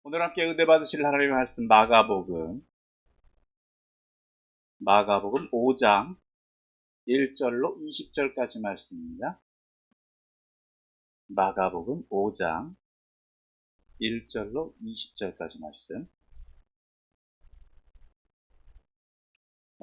오늘 함께 은혜 받으실 하나님의 말씀 마가복음 5장 1절로 20절까지 말씀입니다. 마가복음 5장 1절로 20절까지 말씀.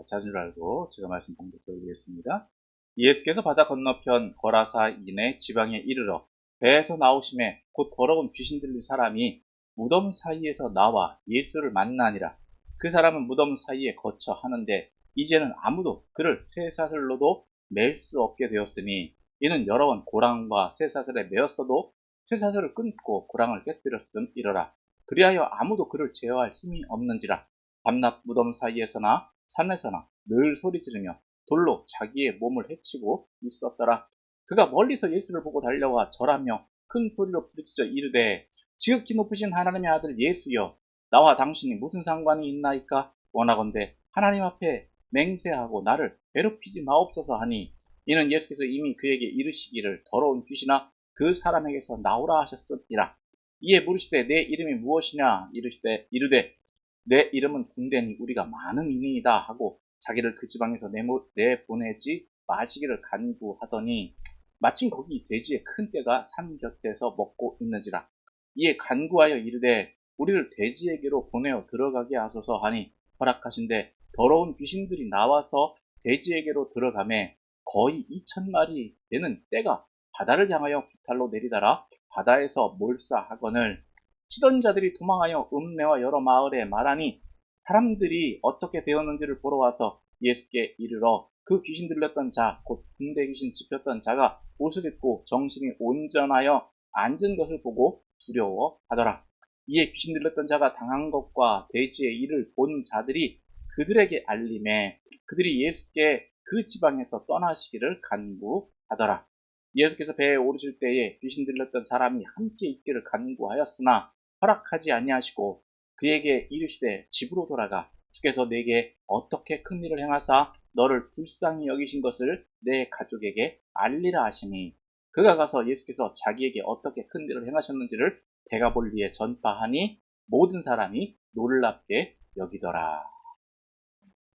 자줄 알고 제가 말씀 봉독드리겠습니다. 예수께서 바다 건너편 거라사인의 지방에 이르러 배에서 나오심에 곧 더러운 귀신 들린 사람이 무덤 사이에서 나와 예수를 만나니라. 그 사람은 무덤 사이에 거처 하는데 이제는 아무도 그를 쇠사슬로도 맬 수 없게 되었으니 이는 여러 번 고랑과 쇠사슬에 매었어도 쇠사슬을 끊고 고랑을 깨뜨렸음 이러라. 그리하여 아무도 그를 제어할 힘이 없는지라. 밤낮 무덤 사이에서나 산에서나 늘 소리 지르며 돌로 자기의 몸을 해치고 있었더라. 그가 멀리서 예수를 보고 달려와 절하며 큰 소리로 부르짖어 이르되 지극히 높으신 하나님의 아들 예수여, 나와 당신이 무슨 상관이 있나이까? 원하건대 하나님 앞에 맹세하고 나를 괴롭히지 마옵소서 하니, 이는 예수께서 이미 그에게 이르시기를 더러운 귀신아 그 사람에게서 나오라 하셨으니라. 이에 물으시되 내 이름이 무엇이냐? 이르되 내 이름은 군대니 우리가 많은 인이다 하고 자기를 그 지방에서 내보내지 마시기를 간구하더니, 마침 거기 돼지의 큰 떼가 산 곁에서 먹고 있는지라. 이에 간구하여 이르되 우리를 돼지에게로 보내어 들어가게 하소서 하니 허락하신대 더러운 귀신들이 나와서 돼지에게로 들어가매 거의 2,000마리 되는 떼가 바다를 향하여 비탈로 내리다라 바다에서 몰사하거늘, 치던 자들이 도망하여 읍내와 여러 마을에 말하니 사람들이 어떻게 되었는지를 보러 와서 예수께 이르러 그 귀신 들렸던 자, 곧 군대 귀신 짚혔던 자가 옷을 입고 정신이 온전하여 앉은 것을 보고 두려워하더라. 이에 귀신 들렸던 자가 당한 것과 돼지의 일을 본 자들이 그들에게 알림해 그들이 예수께 그 지방에서 떠나시기를 간구하더라. 예수께서 배에 오르실 때에 귀신 들렸던 사람이 함께 있기를 간구하였으나 허락하지 아니하시고 그에게 이르시되 집으로 돌아가 주께서 내게 어떻게 큰 일을 행하사 너를 불쌍히 여기신 것을 내 가족에게 알리라 하시니, 그가 가서 예수께서 자기에게 어떻게 큰 일을 행하셨는지를 데가볼리에 전파하니 모든 사람이 놀랍게 여기더라.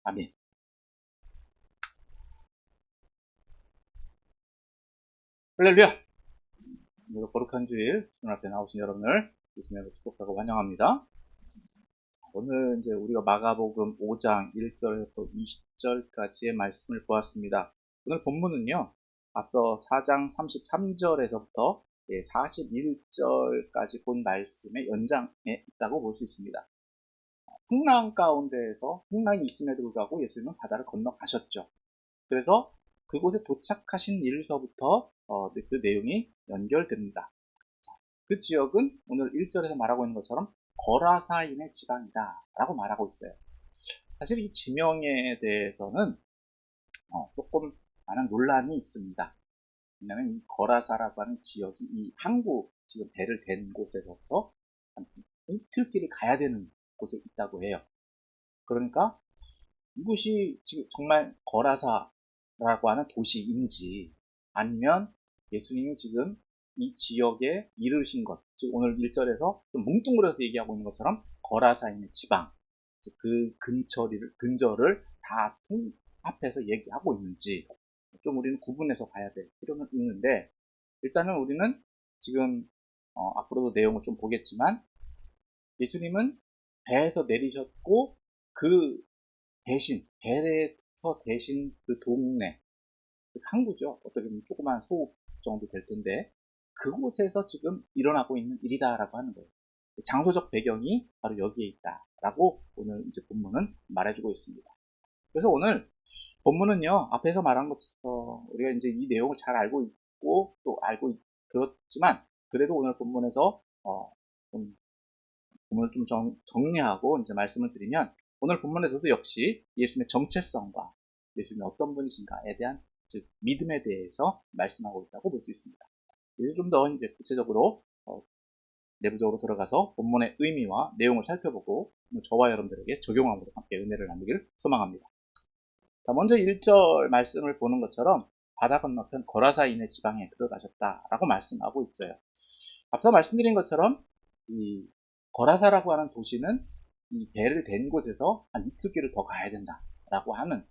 아멘. 할렐루야. 오늘 거룩한 주일 주님 앞에 나오신 여러분을 예수님으로 축복하고 환영합니다. 오늘 이제 우리가 마가복음 5장 1절부터 20절까지의 말씀을 보았습니다. 오늘 본문은요, 앞서 4장 33절에서부터 41절까지 본 말씀의 연장에 있다고 볼 수 있습니다. 풍랑 가운데에서 풍랑이 있음에도 불구하고 예수님은 바다를 건너가셨죠. 그래서 그곳에 도착하신 일서부터 그 내용이 연결됩니다. 그 지역은 오늘 1절에서 말하고 있는 것처럼 거라사인의 지방이다 라고 말하고 있어요. 사실 이 지명에 대해서는 조금 많은 논란이 있습니다. 왜냐하면 이 거라사라고 하는 지역이 이 항구 지금 배를 댄 곳에서부터 한 이틀길을 가야 되는 곳에 있다고 해요. 그러니까 이곳이 지금 정말 거라사라고 하는 도시인지, 아니면 예수님이 지금 이 지역에 이르신 것, 즉 오늘 1절에서 좀 뭉뚱그려서 얘기하고 있는 것처럼 거라사인의 지방, 그 근저를 다 통합해서 얘기하고 있는지 좀 우리는 구분해서 봐야 될 필요는 있는데, 일단은 우리는 지금 앞으로도 내용을 좀 보겠지만 예수님은 배에서 내리셨고 그 배에서 대신 그 동네, 그 항구죠. 어떻게 보면 조그만 소읍 정도 될 텐데 그곳에서 지금 일어나고 있는 일이다라고 하는 거예요. 장소적 배경이 바로 여기에 있다라고 오늘 이제 본문은 말해주고 있습니다. 그래서 오늘 본문은요, 앞에서 말한 것처럼 우리가 이제 이 내용을 잘 알고 있고 또 알고 들었지만, 그래도 오늘 본문에서 좀 본문을 좀 정리하고 이제 말씀을 드리면, 오늘 본문에서도 역시 예수님의 정체성과 예수님이 어떤 분이신가에 대한 즉 믿음에 대해서 말씀하고 있다고 볼 수 있습니다. 이제 좀 더 이제 구체적으로 내부적으로 들어가서 본문의 의미와 내용을 살펴보고 저와 여러분들에게 적용함으로 함께 은혜를 나누기를 소망합니다. 자, 먼저 1절 말씀을 보는 것처럼 바다 건너편 거라사인의 지방에 들어가셨다라고 말씀하고 있어요. 앞서 말씀드린 것처럼 이 거라사라고 하는 도시는 이 배를 댄 곳에서 한 이틀길을 더 가야 된다라고 하는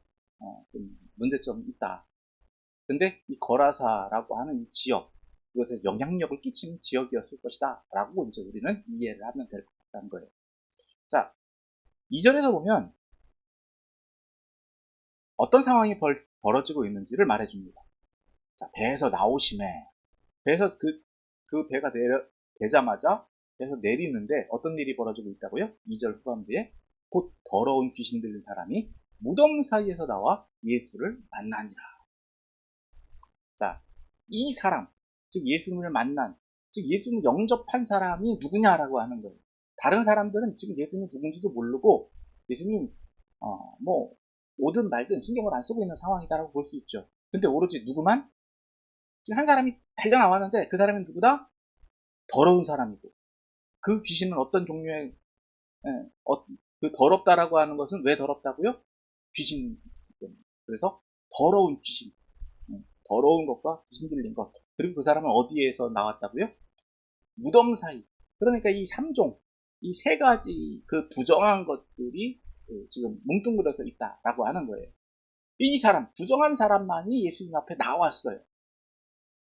좀 문제점이 있다. 근데 이 거라사라고 하는 이 지역, 그것에 영향력을 끼치는 지역이었을 것이다 라고 이제 우리는 이해를 하면 될 것 같다는 거예요. 자, 2절에서 보면 어떤 상황이 벌어지고 있는지를 말해줍니다. 자, 배에서 나오심에, 배에서 그 배가 되자마자 배에서 내리는데 어떤 일이 벌어지고 있다고요? 2절 후반부에 곧 더러운 귀신 들린 사람이 무덤 사이에서 나와 예수를 만나니라. 자, 이 사람, 즉 예수님을 만난, 즉 예수님을 영접한 사람이 누구냐라고 하는 거예요. 다른 사람들은 지금 예수님이 누군지도 모르고 예수님 뭐 오든 말든 신경을 안 쓰고 있는 상황이다라고 볼 수 있죠. 근데 오로지 누구만? 지금 한 사람이 달려 나왔는데 그 사람은 누구다? 더러운 사람이고, 그 귀신은 어떤 종류의 그 더럽다라고 하는 것은 왜 더럽다고요? 귀신이기 때문에. 그래서 더러운 귀신, 더러운 것과 귀신 들린 것. 그리고 그 사람은 어디에서 나왔다고요? 무덤 사이. 그러니까 이 3종, 이 세 가지 그 부정한 것들이 지금 뭉뚱그려서 있다라고 하는 거예요. 이 사람, 부정한 사람만이 예수님 앞에 나왔어요.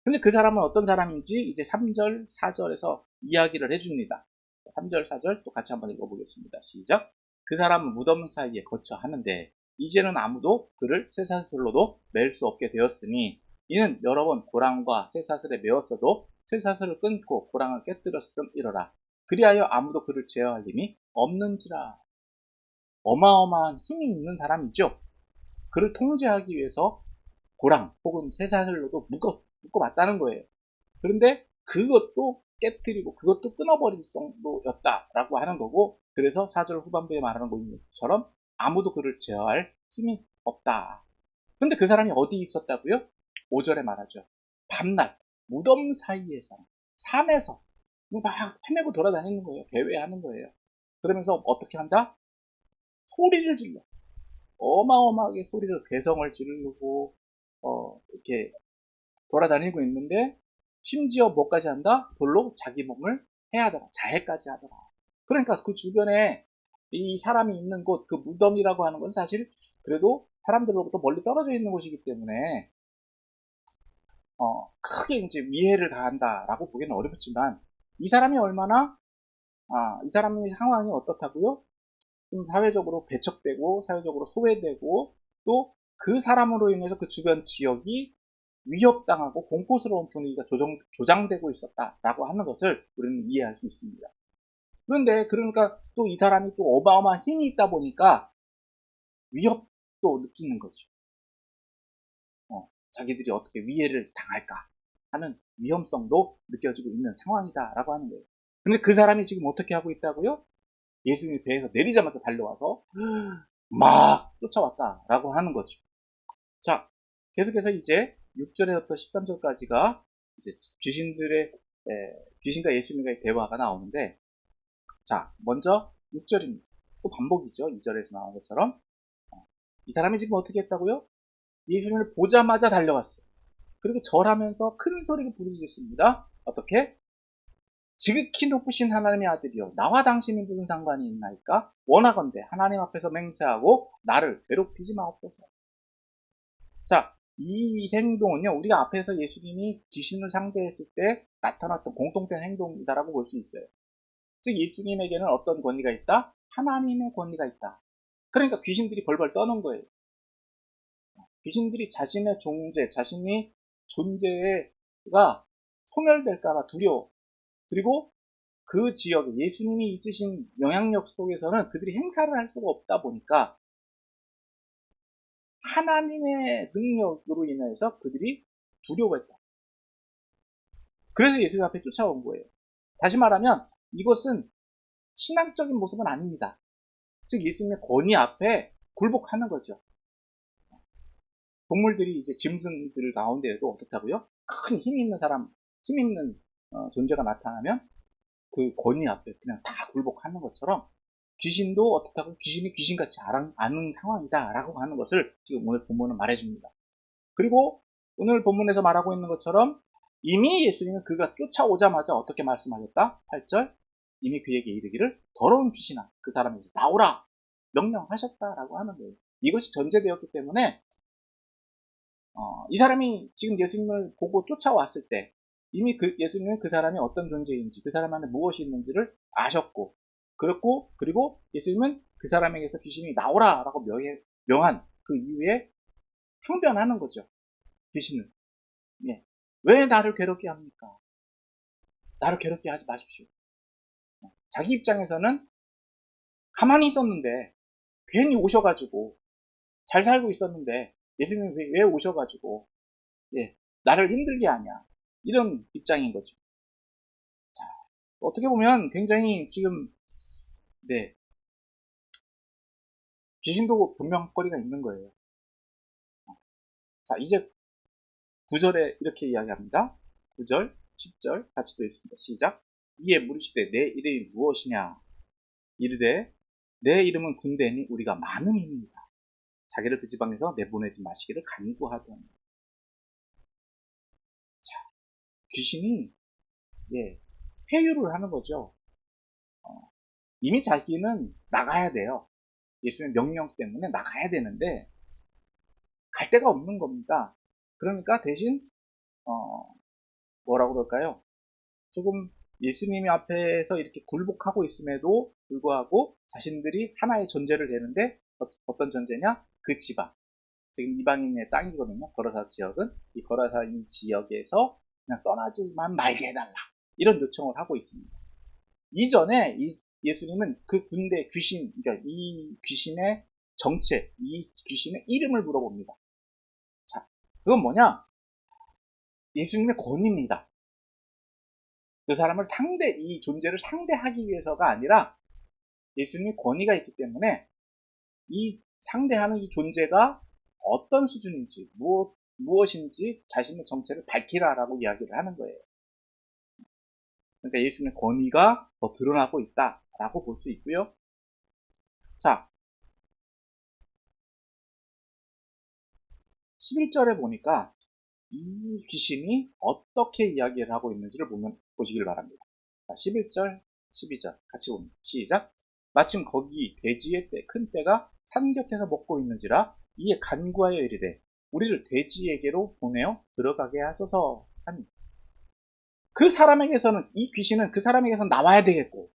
근데 그 사람은 어떤 사람인지 이제 3절, 4절에서 이야기를 해줍니다. 3절, 4절 또 같이 한번 읽어보겠습니다. 시작. 그 사람은 무덤 사이에 거쳐 하는데 이제는 아무도 그를 쇠사슬로도 맬 수 없게 되었으니 이는 여러 번 고랑과 쇠사슬에 매었어도 쇠사슬을 끊고 고랑을 깨뜨렸음이러라. 그리하여 아무도 그를 제어할 힘이 없는지라. 어마어마한 힘이 있는 사람이죠. 그를 통제하기 위해서 고랑 혹은 쇠사슬로도 묶어봤다는 거예요. 그런데 그것도 깨뜨리고 그것도 끊어버릴 정도였다라고 하는 거고, 그래서 4절 후반부에 말하는 것처럼 아무도 그를 제어할 힘이 없다. 근데 그 사람이 어디 있었다고요? 5절에 말하죠. 밤낮 무덤 사이에서, 산에서 막 헤매고 돌아다니는 거예요. 배회하는 거예요. 그러면서 어떻게 한다? 소리를 질러. 어마어마하게 소리를, 괴성을 지르고 이렇게 돌아다니고 있는데, 심지어 뭐까지 한다? 돌로 자기 몸을 해하더라. 자해까지 하더라. 그러니까 그 주변에 이 사람이 있는 곳, 그 무덤이라고 하는 건 사실 그래도 사람들로부터 멀리 떨어져 있는 곳이기 때문에 크게 이제 위해를 가한다라고 보기는 어렵지만, 이 사람이 얼마나 이 사람의 상황이 어떻다고요? 좀 사회적으로 배척되고 사회적으로 소외되고, 또 그 사람으로 인해서 그 주변 지역이 위협당하고 공포스러운 분위기가 조장되고 있었다라고 하는 것을 우리는 이해할 수 있습니다. 그런데 그러니까 또 이 사람이 또 어마어마한 힘이 있다 보니까 위협도 느끼는 거죠. 자기들이 어떻게 위해를 당할까 하는 위험성도 느껴지고 있는 상황이다라고 하는 거예요. 근데 그 사람이 지금 어떻게 하고 있다고요? 예수님이 배에서 내리자마자 달려와서 막 쫓아왔다라고 하는 거죠. 자, 계속해서 이제 6절에부터 13절까지가 이제 귀신과 예수님과의 대화가 나오는데, 자, 먼저 6절입니다. 또 반복이죠. 2절에서 나온 것처럼. 이 사람이 지금 어떻게 했다고요? 예수님을 보자마자 달려왔어요. 그리고 절하면서 큰 소리로 부르짖습니다. 어떻게? 지극히 높으신 하나님의 아들이여, 나와 당신이 무슨 상관이 있나이까? 원하건대 하나님 앞에서 맹세하고 나를 괴롭히지 마옵소서. 자, 이 행동은요, 우리가 앞에서 예수님이 귀신을 상대했을 때 나타났던 공통된 행동이다라고 볼 수 있어요. 즉 예수님에게는 어떤 권위가 있다? 하나님의 권위가 있다. 그러니까 귀신들이 벌벌 떠는 거예요. 귀신들이 자신의 자신이 존재가 소멸될까봐 두려워. 그리고 그 지역에 예수님이 있으신 영향력 속에서는 그들이 행사를 할 수가 없다 보니까 하나님의 능력으로 인해서 그들이 두려워했다. 그래서 예수님 앞에 쫓아온 거예요. 다시 말하면 이것은 신앙적인 모습은 아닙니다. 즉 예수님의 권위 앞에 굴복하는 거죠. 동물들이 이제 짐승들 가운데에도 어떻다고요? 큰 힘 있는 사람, 힘 있는 존재가 나타나면 그 권위 앞에 그냥 다 굴복하는 것처럼, 귀신도 어떻다고 귀신이 귀신같이 아는 상황이다라고 하는 것을 지금 오늘 본문은 말해줍니다. 그리고 오늘 본문에서 말하고 있는 것처럼 이미 예수님은 그가 쫓아오자마자 어떻게 말씀하셨다? 8절, 이미 그에게 이르기를 더러운 귀신아 그 사람에게서 나오라 명령하셨다라고 하는 거예요. 이것이 전제되었기 때문에 이 사람이 지금 예수님을 보고 쫓아왔을 때 이미 예수님은 그 사람이 어떤 존재인지 그 사람 안에 무엇이 있는지를 아셨고 그리고 예수님은 그 사람에게서 귀신이 나오라라고 명한 그 이후에 항변하는 거죠. 귀신은. 예. 왜 나를 괴롭게 합니까? 나를 괴롭게 하지 마십시오. 자기 입장에서는 가만히 있었는데 괜히 오셔가지고 잘 살고 있었는데 예수님이 왜 오셔가지고 나를 힘들게 하냐 이런 입장인 거죠. 자, 어떻게 보면 굉장히 지금 귀신도 변명거리가 있는 거예요. 자, 이제 9절에 이렇게 이야기합니다. 9절, 10절 같이 또 읽습니다. 시작. 이에 물으시되 내 이름이 무엇이냐? 이르되 내 이름은 군대니 우리가 많은 힘입니다. 자기를 그 지방에서 내보내지 마시기를 간구하더니. 자, 귀신이 회유를 하는 거죠. 이미 자기는 나가야 돼요. 예수님의 명령 때문에 나가야 되는데 갈 데가 없는 겁니다. 그러니까 대신 뭐라고 그럴까요? 조금 예수님이 앞에서 이렇게 굴복하고 있음에도 불구하고 자신들이 하나의 존재를 내는데 어떤 존재냐? 그 지방. 지금 이방인의 땅이거든요. 거라사 지역은. 이 거라사 지역에서 그냥 떠나지만 말게 해달라. 이런 요청을 하고 있습니다. 이전에 예수님은 그 군대 귀신, 그러니까 이 귀신의 정체, 이 귀신의 이름을 물어봅니다. 자, 그건 뭐냐? 예수님의 권위입니다. 그 사람을 이 존재를 상대하기 위해서가 아니라 예수님의 권위가 있기 때문에 이 상대하는 이 존재가 어떤 수준인지, 무엇인지 자신의 정체를 밝히라라고 이야기를 하는 거예요. 그러니까 예수님의 권위가 더 드러나고 있다라고 볼 수 있고요. 자, 11절에 보니까 이 귀신이 어떻게 이야기를 하고 있는지를 보시길 바랍니다. 자, 11절, 12절 같이 봅니다. 시작. 마침 거기 돼지의 큰 떼가 산 곁에서 먹고 있는지라 이에 간구하여 이르되 우리를 돼지에게로 보내어 들어가게 하소서 하니. 그 사람에게서는 이 귀신은 그 사람에게서 나와야 되겠고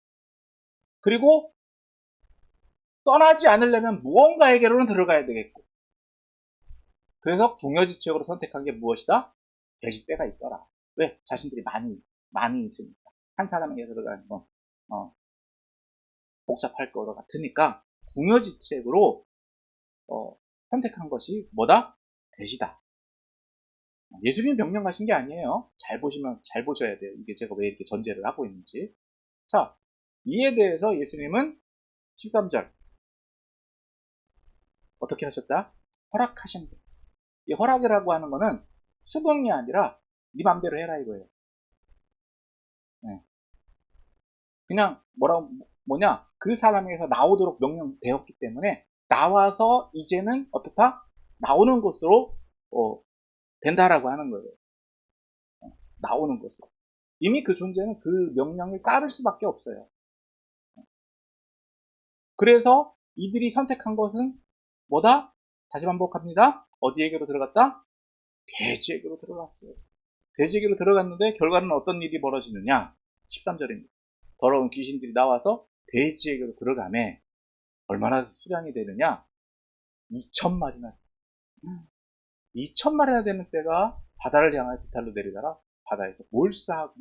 그리고 떠나지 않으려면 무언가에게로는 들어가야 되겠고 그래서 궁여지책으로 선택한 게 무엇이다? 돼지떼가 있더라. 왜? 자신들이 많이 있으니까. 한 사람에게 들어가는 건 복잡할 거 같으니까 궁여지책으로 선택한 것이 뭐다? 돼지다. 예수님이 명령하신 게 아니에요. 잘 보셔야 돼요. 이게 제가 왜 이렇게 전제를 하고 있는지. 자, 이에 대해서 예수님은 13절 어떻게 하셨다? 허락하신 거예요. 이 허락이라고 하는 거는 수긍이 아니라 네 맘대로 해라 이거예요. 그냥 뭐냐 그 사람에게서 나오도록 명령되었기 때문에 나와서 이제는 어떻다? 나오는 것으로 된다라고 하는 거예요. 나오는 것으로. 이미 그 존재는 그 명령을 따를 수밖에 없어요. 그래서 이들이 선택한 것은 뭐다? 다시 반복합니다. 어디에게로 들어갔다? 돼지에게로 들어갔어요. 돼지에게로 들어갔는데 결과는 어떤 일이 벌어지느냐? 13절입니다. 더러운 귀신들이 나와서 돼지에게로 들어가매 얼마나 수량이 되느냐? 2,000마리나 2,000마리나 되는 떼가 바다를 향하여 비탈로 내리다가 바다에서 몰사하고.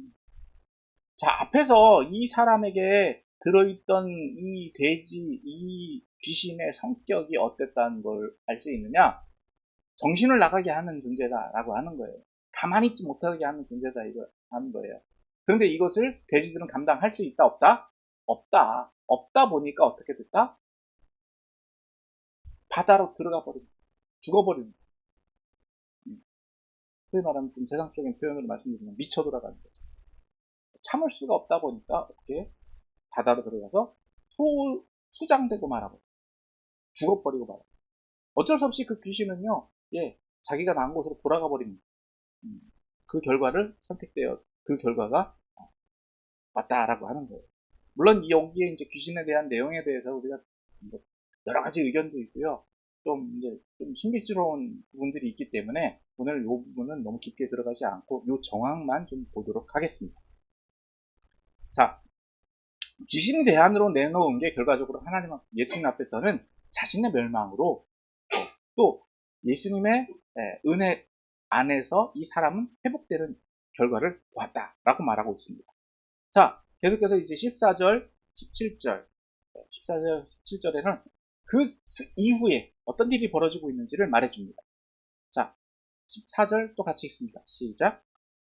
자, 앞에서 이 사람에게 들어있던 이 돼지, 이 귀신의 성격이 어땠다는 걸 알 수 있느냐? 정신을 나가게 하는 존재다라고 하는 거예요. 가만히 있지 못하게 하는 존재다 이거 하는 거예요. 그런데 이것을 돼지들은 감당할 수 있다 없다? 없다. 없다 보니까 어떻게 됐다? 바다로 들어가 버립니다. 죽어버립니다. 소위 말하면 좀 세상적인 표현으로 말씀드리면 미쳐 돌아가는 거죠. 참을 수가 없다 보니까 어떻게 바다로 들어가서 수장되고 말아버려. 죽어버리고 말아. 어쩔 수 없이 그 귀신은요, 자기가 나온 곳으로 돌아가 버립니다. 그 결과가 맞다라고 하는 거예요. 물론 여기에 이제 귀신에 대한 내용에 대해서 우리가 뭐 여러 가지 의견도 있고요. 좀 이제 좀 신비스러운 부분들이 있기 때문에 오늘 이 부분은 너무 깊게 들어가지 않고 이 정황만 좀 보도록 하겠습니다. 자, 귀신 대안으로 내놓은 게 결과적으로 하나님 예수님 앞에서는 자신의 멸망으로 또 예수님의 은혜 안에서 이 사람은 회복되는 결과를 보았다라고 말하고 있습니다. 자, 계속해서 이제 14절, 17절, 14절, 17절에는 그 이후에 어떤 일이 벌어지고 있는지를 말해줍니다. 자, 14절 또 같이 읽습니다. 시작.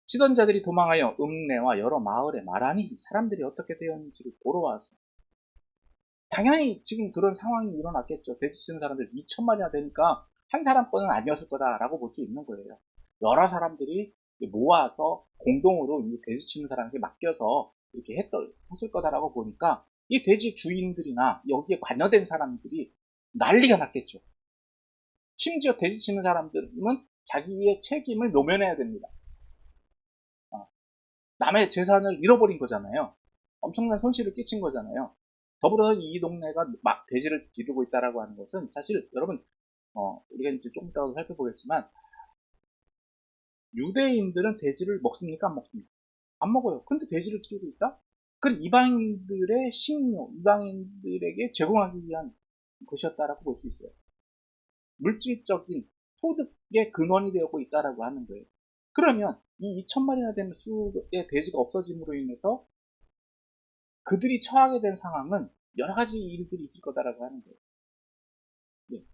치던 자들이 도망하여 읍내와 여러 마을에 말하니 이 사람들이 어떻게 되었는지를 보러 와서 당연히 지금 그런 상황이 일어났겠죠. 돼지치는 사람들 2천만이나 되니까 한 사람뿐은 아니었을 거다라고 볼 수 있는 거예요. 여러 사람들이 모아서 공동으로 이 돼지치는 사람에게 맡겨서 이렇게 했을 거다라고 보니까 이 돼지 주인들이나 여기에 관여된 사람들이 난리가 났겠죠. 심지어 돼지치는 사람들은 자기의 책임을 노면해야 됩니다. 남의 재산을 잃어버린 거잖아요. 엄청난 손실을 끼친 거잖아요. 더불어서 이 동네가 막 돼지를 기르고 있다라고 하는 것은 사실 여러분 우리가 이제 조금 이따가 살펴보겠지만 유대인들은 돼지를 먹습니까? 안 먹습니까? 안 먹어요. 근데 돼지를 키우고 있다? 그건 이방인들의 식료, 이방인들에게 제공하기 위한 것이었다라고 볼 수 있어요. 물질적인 소득의 근원이 되고 있다라고 하는 거예요. 그러면 이 2천마리나 되는 수의 돼지가 없어짐으로 인해서 그들이 처하게 된 상황은 여러 가지 일들이 있을 거다라고 하는 거예요. 네.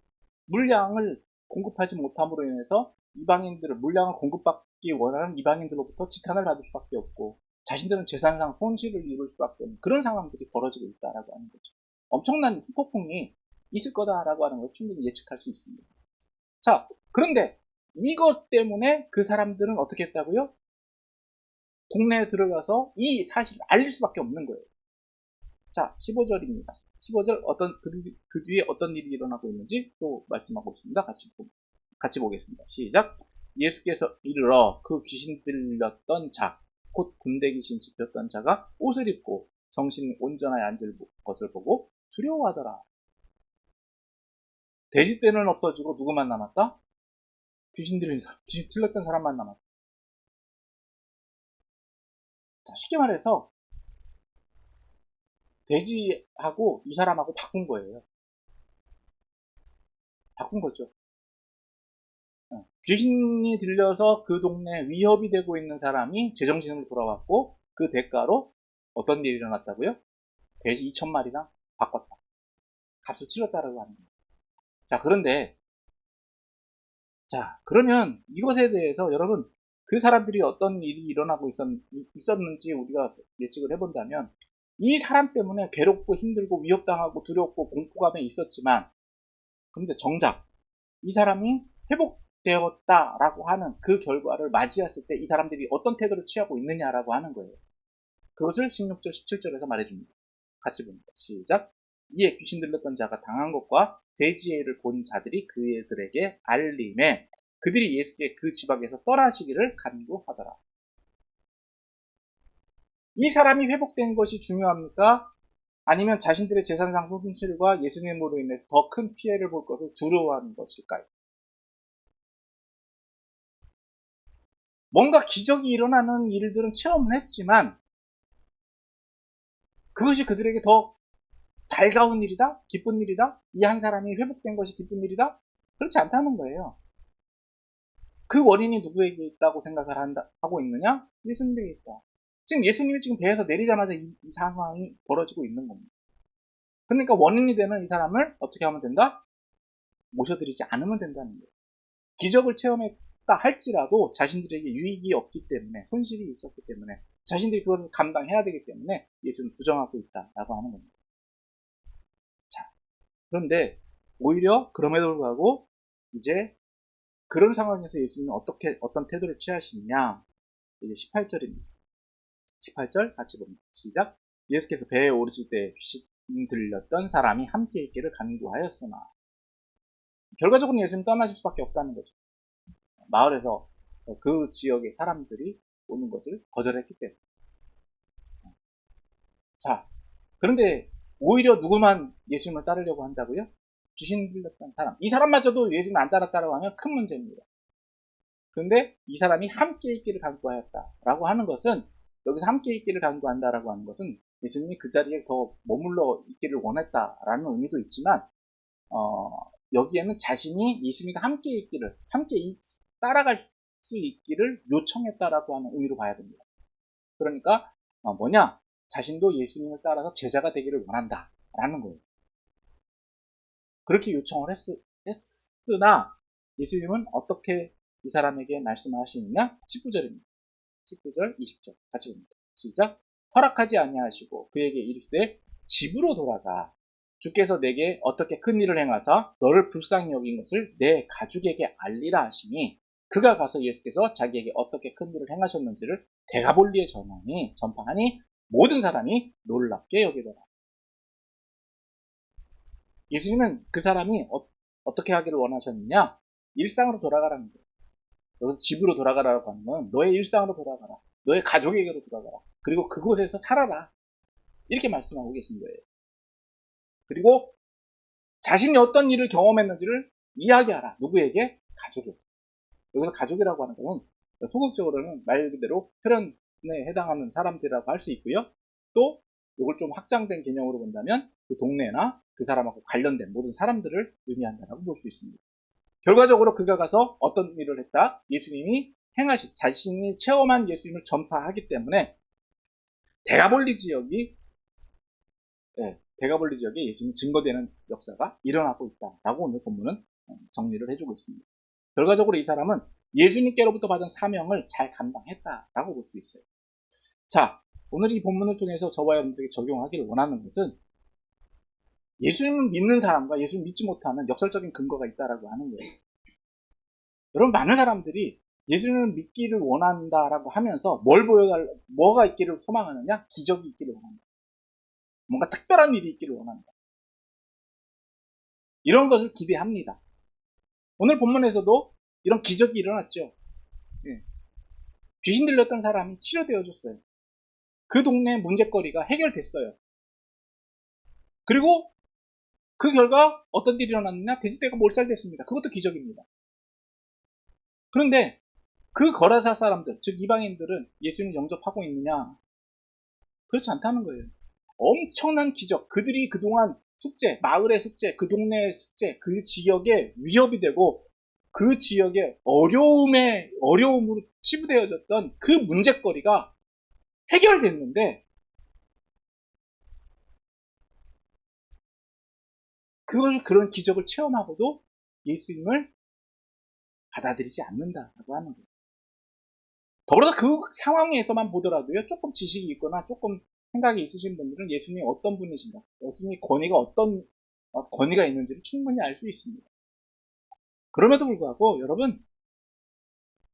물량을 공급하지 못함으로 인해서 이방인들을 물량을 공급받기 원하는 이방인들로부터 지탄을 받을 수밖에 없고 자신들은 재산상 손실을 입을 수밖에 없는 그런 상황들이 벌어지고 있다라고 하는 거죠. 엄청난 후폭풍이 있을 거다라고 하는 걸 충분히 예측할 수 있습니다. 자, 그런데 이것 때문에 그 사람들은 어떻게 했다고요? 동네에 들어가서 이 사실을 알릴 수밖에 없는 거예요. 자, 15절입니다. 15절 그 뒤에 어떤 일이 일어나고 있는지 또 말씀하고 있습니다. 같이 보겠습니다. 시작. 예수께서 이르러 그 귀신 들렸던 자, 곧 군대 귀신 집혔던 자가 옷을 입고 정신이 온전하게 앉을 것을 보고 두려워하더라. 돼지 떼는 없어지고 누구만 남았다? 귀신 들렸던 사람만 남았다. 자, 쉽게 말해서 돼지하고 이 사람하고 바꾼 거예요. 바꾼 거죠. 귀신이 들려서 그 동네에 위협이 되고 있는 사람이 제정신으로 돌아왔고 그 대가로 어떤 일이 일어났다고요? 돼지 2천마리나 바꿨다. 값을 치렀다라고 하는 거예요. 자, 그러면 이것에 대해서 여러분 그 사람들이 어떤 일이 일어나고 있었는지 우리가 예측을 해본다면 이 사람 때문에 괴롭고 힘들고 위협당하고 두렵고 공포감에 있었지만 그런데 정작 이 사람이 회복되었다라고 하는 그 결과를 맞이했을 때 이 사람들이 어떤 태도를 취하고 있느냐라고 하는 거예요. 그것을 16절, 17절에서 말해줍니다. 같이 봅니다. 시작. 이에 귀신 들렸던 자가 당한 것과 돼지의 일을 본 자들이 그들에게 알림에 그들이 예수께 그 지방에서 떠나시기를 간구하더라. 이 사람이 회복된 것이 중요합니까? 아니면 자신들의 재산상 손실과 예수님으로 인해서 더 큰 피해를 볼 것을 두려워하는 것일까요? 뭔가 기적이 일어나는 일들은 체험을 했지만 그것이 그들에게 더 달가운 일이다? 기쁜 일이다? 이 한 사람이 회복된 것이 기쁜 일이다? 그렇지 않다는 거예요. 그 원인이 누구에게 있다고 생각을 하고 있느냐? 예수님에게 있다. 지금 예수님이 지금 배에서 내리자마자 이 상황이 벌어지고 있는 겁니다. 그러니까 원인이 되는 이 사람을 어떻게 하면 된다? 모셔드리지 않으면 된다는 거예요. 기적을 체험했다 할지라도 자신들에게 유익이 없기 때문에 손실이 있었기 때문에 자신들이 그걸 감당해야 되기 때문에 예수는 부정하고 있다라고 하는 겁니다. 자, 그런데 오히려 그럼에도 불구하고 이제 그런 상황에서 예수님은 어떤 태도를 취하시느냐? 이제 18절입니다. 18절 같이 봅니다. 시작. 예수께서 배에 오르실 때 귀신 들렸던 사람이 함께 있기를 간구하였으나 결과적으로 예수님 떠나실 수밖에 없다는 거죠. 마을에서 그 지역의 사람들이 오는 것을 거절했기 때문에. 자, 그런데 오히려 누구만 예수님을 따르려고 한다고요? 귀신 들렸던 사람. 이 사람마저도 예수님 안 따랐다고 하면 큰 문제입니다. 그런데 이 사람이 함께 있기를 간구하였다라고 하는 것은, 여기서 함께 있기를 간구한다라고 하는 것은 예수님이 그 자리에 더 머물러 있기를 원했다라는 의미도 있지만, 여기에는 자신이 예수님과 함께 있기를, 따라갈 수 있기를 요청했다라고 하는 의미로 봐야 됩니다. 그러니까 뭐냐? 자신도 예수님을 따라서 제자가 되기를 원한다라는 거예요. 그렇게 요청을 했으나 예수님은 어떻게 이 사람에게 말씀을 하시느냐? 19절입니다. 19절, 20절 같이 봅니다. 시작. 허락하지 아니하시고 그에게 이르시되 집으로 돌아가. 주께서 내게 어떻게 큰 일을 행하사 너를 불쌍히 여긴 것을 내 가족에게 알리라 하시니, 그가 가서 예수께서 자기에게 어떻게 큰 일을 행하셨는지를 데가볼리에 전파하니 모든 사람이 놀랍게 여기더라. 예수님은 그 사람이 어떻게 하기를 원하셨느냐? 일상으로 돌아가라는 거예요. 여기서 집으로 돌아가라고 하는 건 너의 일상으로 돌아가라. 너의 가족에게로 돌아가라. 그리고 그곳에서 살아라. 이렇게 말씀하고 계신 거예요. 그리고 자신이 어떤 일을 경험했는지를 이야기하라. 누구에게? 가족에게. 여기서 가족이라고 하는 것은 소극적으로는 말 그대로 혈연에 해당하는 사람들이라고 할 수 있고요. 또 이걸 좀 확장된 개념으로 본다면 그 동네나 그 사람하고 관련된 모든 사람들을 의미한다고 볼 수 있습니다. 결과적으로 그가 가서 어떤 일을 했다? 예수님이 자신이 체험한 예수님을 전파하기 때문에 데가볼리 지역에 예수님이 증거되는 역사가 일어나고 있다라고 오늘 본문은 정리를 해주고 있습니다. 결과적으로 이 사람은 예수님께로부터 받은 사명을 잘 감당했다라고 볼 수 있어요. 자, 오늘 이 본문을 통해서 저와 여러분들에게 적용하기를 원하는 것은, 예수님을 믿는 사람과 예수님 믿지 못하는 역설적인 근거가 있다라고 하는 거예요. 여러분, 많은 사람들이 예수님을 믿기를 원한다라고 하면서 뭐가 있기를 소망하느냐? 기적이 있기를 원한다. 뭔가 특별한 일이 있기를 원한다. 이런 것을 기대합니다. 오늘 본문에서도 이런 기적이 일어났죠. 예. 귀신 들렸던 사람이 치료되어졌어요. 그 동네 문제거리가 해결됐어요. 그리고 그 결과 어떤 일이 일어났느냐? 돼지떼가 몰살됐습니다. 그것도 기적입니다. 그런데 그 거라사 사람들, 즉 이방인들은 예수님을 영접하고 있느냐? 그렇지 않다는 거예요. 엄청난 기적, 그들이 그동안 숙제, 마을의 숙제, 그 동네의 숙제, 그 지역에 위협이 되고 그 지역의 어려움으로 치부되어졌던 그 문제거리가 해결됐는데, 그런 기적을 체험하고도 예수님을 받아들이지 않는다라고 하는 거예요. 더불어서 그 상황에서만 보더라도요, 조금 지식이 있거나 조금 생각이 있으신 분들은 예수님이 어떤 분이신가, 예수님의 어떤 권위가 있는지를 충분히 알 수 있습니다. 그럼에도 불구하고 여러분,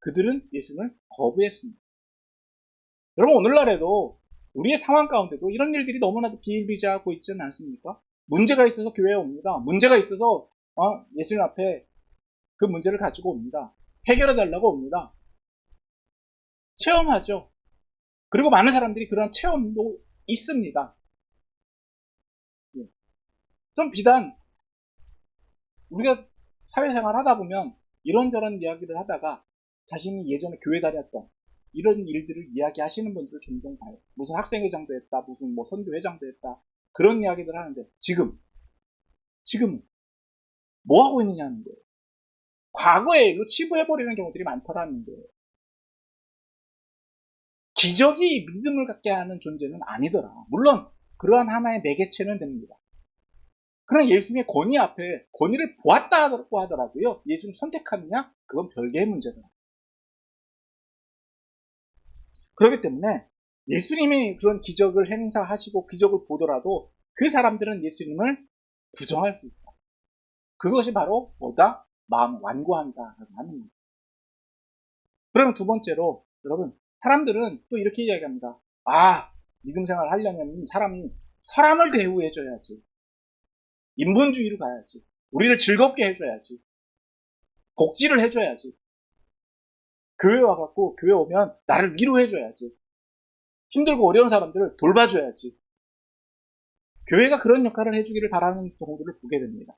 그들은 예수님을 거부했습니다. 여러분, 오늘날에도 우리의 상황 가운데도 이런 일들이 너무나도 비일비재하고 있지는 않습니까? 문제가 있어서 교회에 옵니다. 문제가 있어서 예수님 앞에 그 문제를 가지고 옵니다. 해결해달라고 옵니다. 체험하죠. 그리고 많은 사람들이 그런 체험도 있습니다. 좀 비단 우리가 사회생활 하다 보면 이런저런 이야기를 하다가 자신이 예전에 교회 다녔던 이런 일들을 이야기하시는 분들을 종종 봐요. 무슨 학생회장도 했다, 무슨 뭐 선교회장도 했다, 그런 이야기들 하는데 지금은 뭐 하고 있느냐는 거예요. 과거에 이거 치부해버리는 경우들이 많더라는 거예요. 기적이 믿음을 갖게 하는 존재는 아니더라. 물론 그러한 하나의 매개체는 됩니다. 그러나 예수님의 권위 앞에 권위를 보았다고 하더라고요. 예수님 선택하느냐? 그건 별개의 문제다. 그렇기 때문에 예수님이 그런 기적을 행사하시고 기적을 보더라도 그 사람들은 예수님을 부정할 수 있다. 그것이 바로 뭐다? 마음 완고함이다 하는 겁니다. 그러면 두 번째로, 여러분, 사람들은 또 이렇게 이야기합니다. 믿음 생활 하려면 사람을 대우해줘야지. 인본주의로 가야지. 우리를 즐겁게 해줘야지. 복지를 해줘야지. 교회 와갖고 교회 오면 나를 위로해줘야지. 힘들고 어려운 사람들을 돌봐줘야지. 교회가 그런 역할을 해주기를 바라는 경우들을 보게 됩니다.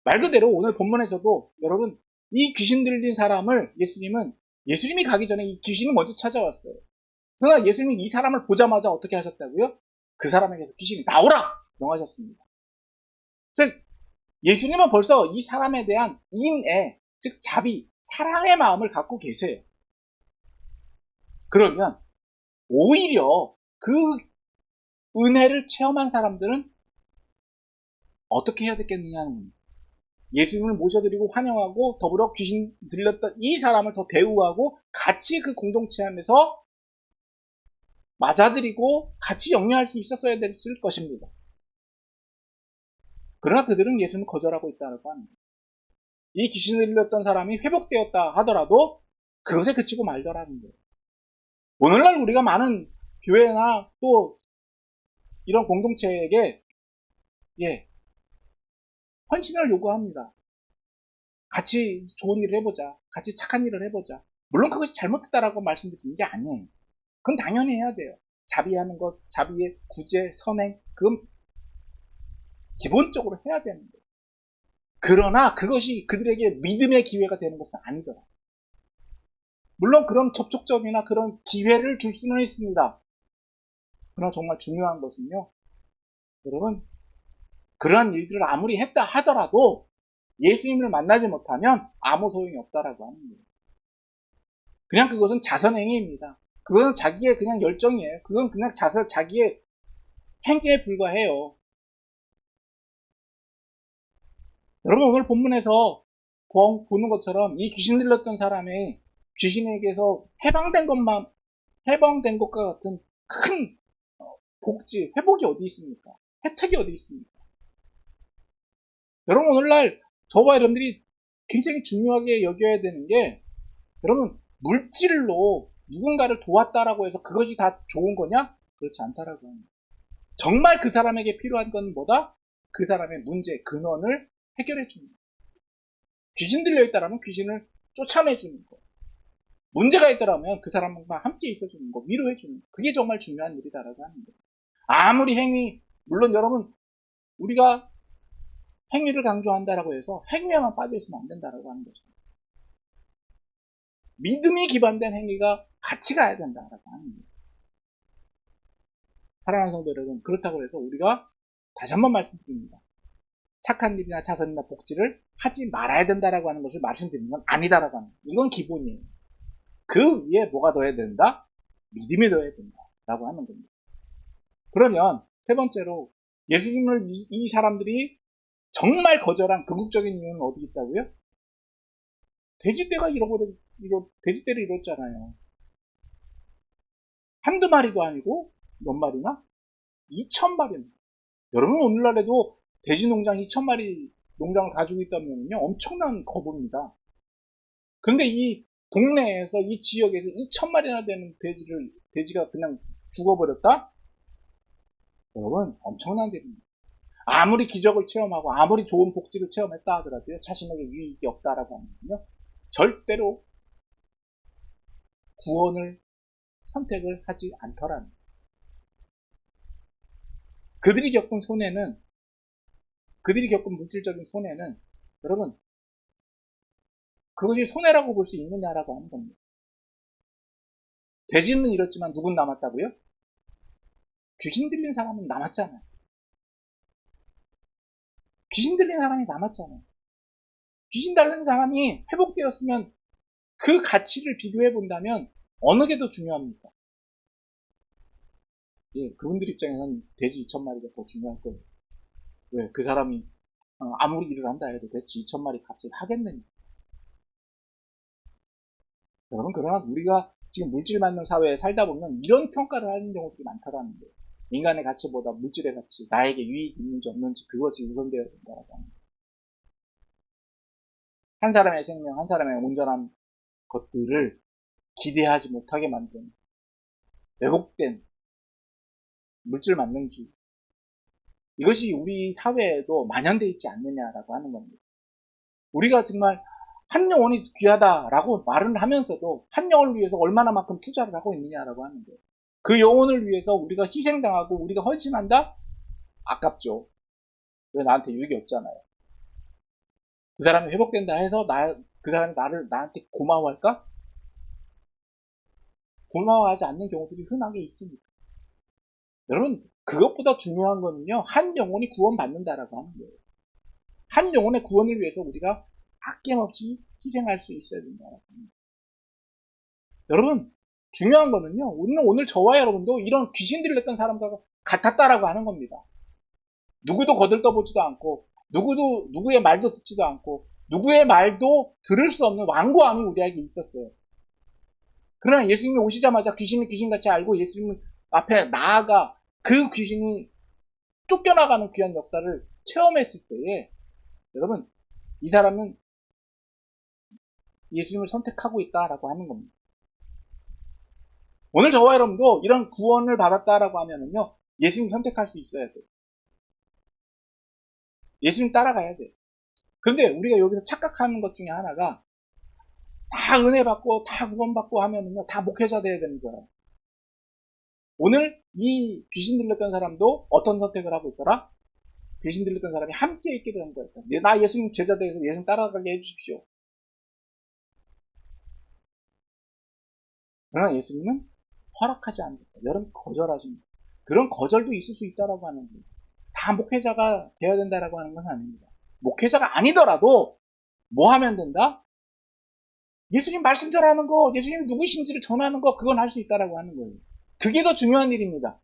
말 그대로 오늘 본문에서도 여러분 이 귀신 들린 사람을 예수님이 가기 전에 이 귀신이 먼저 찾아왔어요. 그러나 예수님이 이 사람을 보자마자 어떻게 하셨다고요? 그 사람에게서 귀신이 나오라! 명하셨습니다. 즉 예수님은 벌써 이 사람에 대한 인애, 즉 자비, 사랑의 마음을 갖고 계세요. 그러면 오히려 그 은혜를 체험한 사람들은 어떻게 해야 되겠느냐는 겁니다. 예수님을 모셔드리고 환영하고 더불어 귀신 들렸던 이 사람을 더 대우하고 같이 그 공동체 안에서 맞아들이고 같이 영위할 수 있었어야 됐을 것입니다. 그러나 그들은 예수님을 거절하고 있다고 합니다. 이 귀신을 들렸던 사람이 회복되었다 하더라도 그것에 그치고 말더라는 거예요. 오늘날 우리가 많은 교회나 또 이런 공동체에게 헌신을 요구합니다. 같이 좋은 일을 해보자. 같이 착한 일을 해보자. 물론 그것이 잘못됐다라고 말씀드리는 게 아니에요. 그건 당연히 해야 돼요. 자비하는 것, 자비의 구제, 선행, 그건 기본적으로 해야 되는 거예요. 그러나 그것이 그들에게 믿음의 기회가 되는 것은 아니더라. 물론 그런 접촉점이나 그런 기회를 줄 수는 있습니다. 그러나 정말 중요한 것은요, 여러분, 그러한 일들을 아무리 했다 하더라도 예수님을 만나지 못하면 아무 소용이 없다라고 하는 거예요. 그냥 그것은 자선행위입니다. 그것은 자기의 그냥 열정이에요. 그건 그냥 자기의 행위에 불과해요. 여러분 오늘 본문에서 보는 것처럼 이 귀신 들렸던 사람이 귀신에게서 해방된 것과 같은 큰 복지, 회복이 어디 있습니까? 혜택이 어디 있습니까? 여러분 오늘날 저와 여러분들이 굉장히 중요하게 여겨야 되는 게 여러분 물질로 누군가를 도왔다라고 해서 그것이 다 좋은 거냐? 그렇지 않다라고 합니다. 정말 그 사람에게 필요한 건 뭐다? 그 사람의 문제, 근원을 해결해 주는 거. 귀신 들려있다라면 귀신을 쫓아내주는 거. 문제가 있더라면 그 사람과 함께 있어주는 거, 위로해주는 거. 그게 정말 중요한 일이다라고 하는 거예요. 아무리 물론 여러분 우리가 행위를 강조한다라고 해서 행위에만 빠져있으면 안 된다라고 하는 거죠. 믿음이 기반된 행위가 같이 가야 된다라고 하는 거예요. 사랑하는 성도 여러분, 그렇다고 해서 우리가 다시 한번 말씀드립니다. 착한 일이나 자선이나 복지를 하지 말아야 된다라고 하는 것을 말씀드리는 건 아니다라고 하는 거예요. 이건 기본이에요. 그 위에 뭐가 더해야 된다? 믿음이 더해야 된다라고 하는 겁니다. 그러면 세 번째로 예수님을 이 사람들이 정말 거절한 궁극적인 이유는 어디 있다고요? 돼지떼를 잃었잖아요. 한두 마리도 아니고 몇 마리나? 2,000마리입니다. 여러분 오늘날에도 돼지 농장 2,000마리 농장을 가지고 있다면요 엄청난 거부입니다. 그런데 이 동네에서 이 지역에서 2,000마리나 되는 돼지가 그냥 죽어버렸다? 여러분 엄청난 일입니다. 아무리 기적을 체험하고 아무리 좋은 복지를 체험했다 하더라도요 자신에게 유익이 없다라고 하면요 절대로 구원을 선택을 하지 않더라는 거예요. 그들이 겪은 물질적인 손해는 여러분 그것이 손해라고 볼 수 있느냐라고 하는 겁니다. 돼지는 잃었지만 누군 남았다고요? 귀신 들린 사람은 남았잖아요. 귀신 들린 사람이 남았잖아요. 귀신 달린 사람이 회복되었으면 그 가치를 비교해 본다면 어느 게 더 중요합니까? 그분들 입장에서는 돼지 2,000마리가 더 중요할 거예요. 왜? 그 사람이 아무리 일을 한다 해도 대체 2,000마리 값을 하겠느냐. 여러분 그러나 우리가 지금 물질 만능 사회에 살다 보면 이런 평가를 하는 경우들이 많다라는 거예요. 인간의 가치보다 물질의 가치, 나에게 유익이 있는지 없는지 그것이 우선되어야 된다고 합니다. 한 사람의 생명, 한 사람의 온전한 것들을 기대하지 못하게 만드는 왜곡된 물질 만능주의, 이것이 우리 사회에도 만연되어 있지 않느냐라고 하는 겁니다. 우리가 정말 한 영혼이 귀하다라고 말을 하면서도 한 영혼을 위해서 얼마나만큼 투자를 하고 있느냐라고 하는 거예요. 그 영혼을 위해서 우리가 희생당하고 우리가 헌신한다? 아깝죠. 왜 나한테 유익이 없잖아요. 그 사람이 회복된다 해서 그 사람이 나한테 고마워할까? 고마워하지 않는 경우들이 흔하게 있습니다. 여러분, 그것보다 중요한 거는요, 한 영혼이 구원받는다라고 하는 거예요. 한 영혼의 구원을 위해서 우리가 아낌없이 희생할 수 있어야 된다라고 합니다. 여러분, 중요한 거는요, 오늘 저와 여러분도 이런 귀신 들렸던 사람과 같았다라고 하는 겁니다. 누구도 거들떠보지도 않고, 누구의 말도 듣지도 않고, 누구의 말도 들을 수 없는 완고함이 우리에게 있었어요. 그러나 예수님이 오시자마자 귀신이 귀신같이 알고 예수님 앞에 나아가 그 귀신이 쫓겨나가는 귀한 역사를 체험했을 때에 여러분, 이 사람은 예수님을 선택하고 있다라고 하는 겁니다. 오늘 저와 여러분도 이런 구원을 받았다라고 하면은요, 예수님 선택할 수 있어야 돼요. 예수님 따라가야 돼요. 그런데 우리가 여기서 착각하는 것 중에 하나가 다 은혜 받고 다 구원받고 하면은요, 다 목회자 돼야 되는 줄 알아요. 오늘 이 귀신 들렸던 사람도 어떤 선택을 하고 있더라? 귀신 들렸던 사람이 함께 있게 되는 거예요. 나 예수님 제자 되어서 예수님 따라가게 해주십시오. 그러나 예수님은 허락하지 않는다. 여러분 거절하십니다. 그런 거절도 있을 수 있다라고 하는 거예요. 다 목회자가 되어야 된다라고 하는 건 아닙니다. 목회자가 아니더라도 뭐 하면 된다? 예수님 말씀 전하는 거, 예수님 누구신지를 전하는 거, 그건 할 수 있다라고 하는 거예요. 그게 더 중요한 일입니다.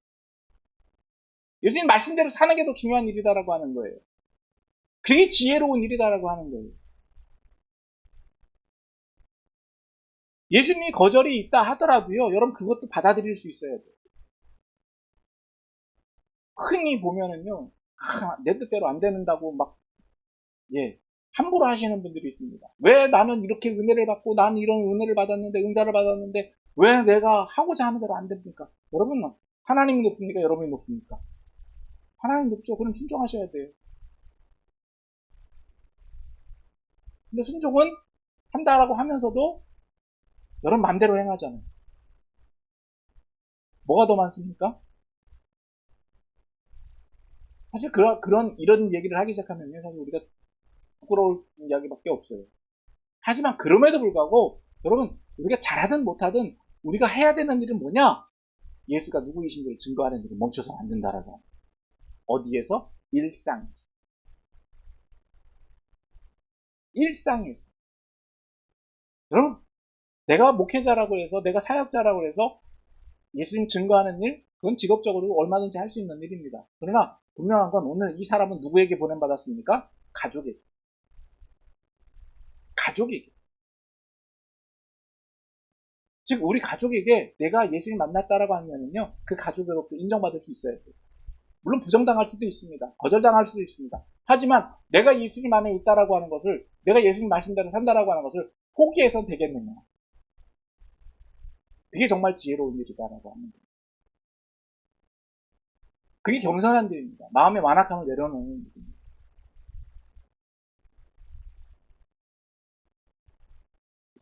예수님 말씀대로 사는 게 더 중요한 일이다라고 하는 거예요. 그게 지혜로운 일이다라고 하는 거예요. 예수님이 거절이 있다 하더라도요, 여러분 그것도 받아들일 수 있어야 돼요. 흔히 보면은요, 내 뜻대로 안 되는다고 막, 함부로 하시는 분들이 있습니다. 왜 나는 이렇게 은혜를 받고, 나는 이런 은혜를 받았는데, 응답을 받았는데, 왜 내가 하고자 하는 대로 안 됩니까? 여러분, 하나님이 높습니까? 여러분이 높습니까? 하나님 높죠. 그럼 순종하셔야 돼요. 근데 순종은 한다라고 하면서도, 여러분 맘대로 행하잖아요. 뭐가 더 많습니까? 사실 이런 얘기를 하기 시작하면요, 사실 우리가 부끄러울 이야기밖에 없어요. 하지만 그럼에도 불구하고 여러분 우리가 잘하든 못하든 우리가 해야 되는 일은 뭐냐? 예수가 누구이신지를 증거하는 일을 멈춰서 안 된다라고. 어디에서? 일상에서. 일상에서. 여러분 내가 목회자라고 해서 내가 사역자라고 해서 예수님 증거하는 일 그건 직업적으로 얼마든지 할 수 있는 일입니다. 그러나 분명한 건 오늘 이 사람은 누구에게 보냄받았습니까? 가족에게. 가족에게. 즉 우리 가족에게 내가 예수님 만났다라고 하면은요 그 가족으로부터 인정받을 수 있어야 돼요. 물론 부정당할 수도 있습니다. 거절당할 수도 있습니다. 하지만 내가 예수님 안에 있다라고 하는 것을 내가 예수님 말씀대로 산다라고 하는 것을 포기해서 되겠느냐. 그게 정말 지혜로운 일이다라고 하는 거예요. 그게 겸손한 일입니다. 마음의 완악함을 내려놓는 일입니다.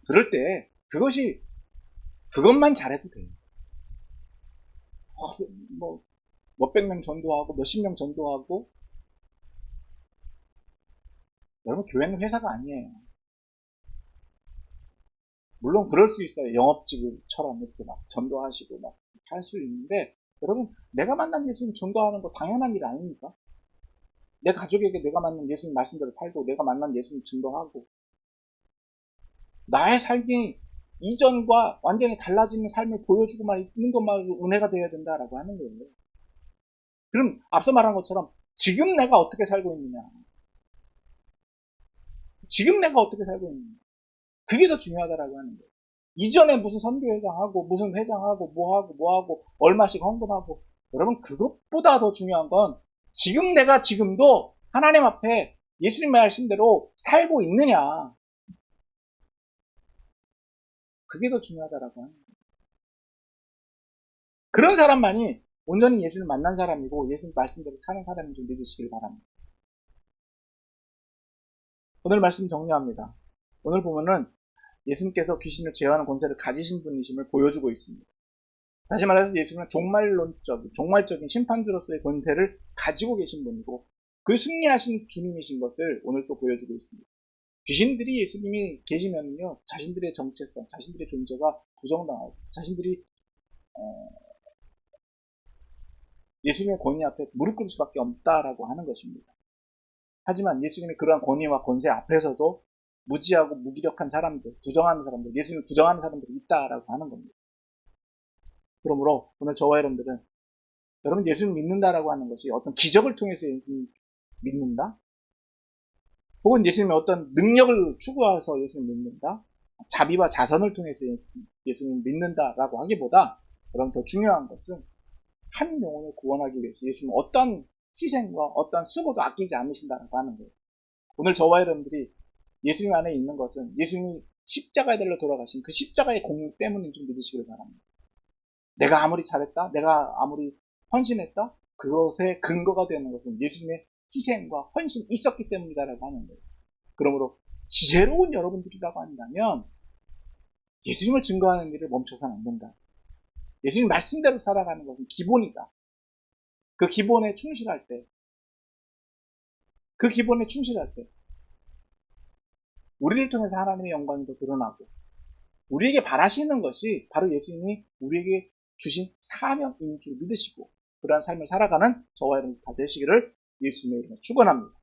그럴 때 그것만 잘해도 돼요. 뭐 몇백 명 전도하고 몇십 명 전도하고 여러분 교회는 회사가 아니에요. 물론 그럴 수 있어요. 영업직처럼 이렇게 막 전도하시고 막 할 수 있는데 여러분 내가 만난 예수님 전도하는 거 당연한 일 아닙니까? 내 가족에게 내가 만난 예수님 말씀대로 살고 내가 만난 예수님 전도하고 나의 삶이 이전과 완전히 달라지는 삶을 보여주고만 있는 것만으로 은혜가 되어야 된다라고 하는 거예요. 그럼 앞서 말한 것처럼 지금 내가 어떻게 살고 있느냐 지금 내가 어떻게 살고 있느냐 그게 더 중요하다라고 하는 거예요. 이전에 무슨 선교회장하고 무슨 회장하고 뭐하고 얼마씩 헌금하고 여러분 그것보다 더 중요한 건 지금 내가 지금도 하나님 앞에 예수님 말씀대로 살고 있느냐 그게 더 중요하다라고 하는 거예요. 그런 사람만이 온전히 예수를 만난 사람이고 예수님 말씀대로 사는 사람인 줄 믿으시길 바랍니다. 오늘 말씀 정리합니다. 오늘 보면은 예수님께서 귀신을 제어하는 권세를 가지신 분이심을 보여주고 있습니다. 다시 말해서 예수님은 종말적인 심판주로서의 권세를 가지고 계신 분이고 그 승리하신 주님이신 것을 오늘 또 보여주고 있습니다. 귀신들이 예수님이 계시면요, 자신들의 정체성, 자신들의 존재가 부정당하고 자신들이 예수님의 권위 앞에 무릎 꿇을 수밖에 없다라고 하는 것입니다. 하지만 예수님의 그러한 권위와 권세 앞에서도 무지하고 무기력한 사람들, 부정하는 사람들, 예수님을 부정하는 사람들이 있다라고 하는 겁니다. 그러므로 오늘 저와 여러분들은 여러분 예수님 믿는다라고 하는 것이 어떤 기적을 통해서 예수님 믿는다? 혹은 예수님의 어떤 능력을 추구해서 예수님 믿는다? 자비와 자선을 통해서 예수님 믿는다라고 하기보다 여러분 더 중요한 것은 한 영혼을 구원하기 위해서 예수님은 어떤 희생과 어떤 수고도 아끼지 않으신다라고 하는 거예요. 오늘 저와 여러분들이 예수님 안에 있는 것은 예수님이 십자가에 달려 돌아가신 그 십자가의 공의 때문인 줄 믿으시길 바랍니다. 내가 아무리 잘했다, 내가 아무리 헌신했다, 그것의 근거가 되는 것은 예수님의 희생과 헌신이 있었기 때문이다라고 하는 거예요. 그러므로 지혜로운 여러분들이라고 한다면 예수님을 증거하는 일을 멈춰서는 안 된다. 예수님 말씀대로 살아가는 것은 기본이다. 그 기본에 충실할 때 우리를 통해서 하나님의 영광이 더 드러나고 우리에게 바라시는 것이 바로 예수님이 우리에게 주신 사명인 줄 믿으시고 그러한 삶을 살아가는 저와 여러분 다 되시기를 예수님의 이름으로 축원합니다.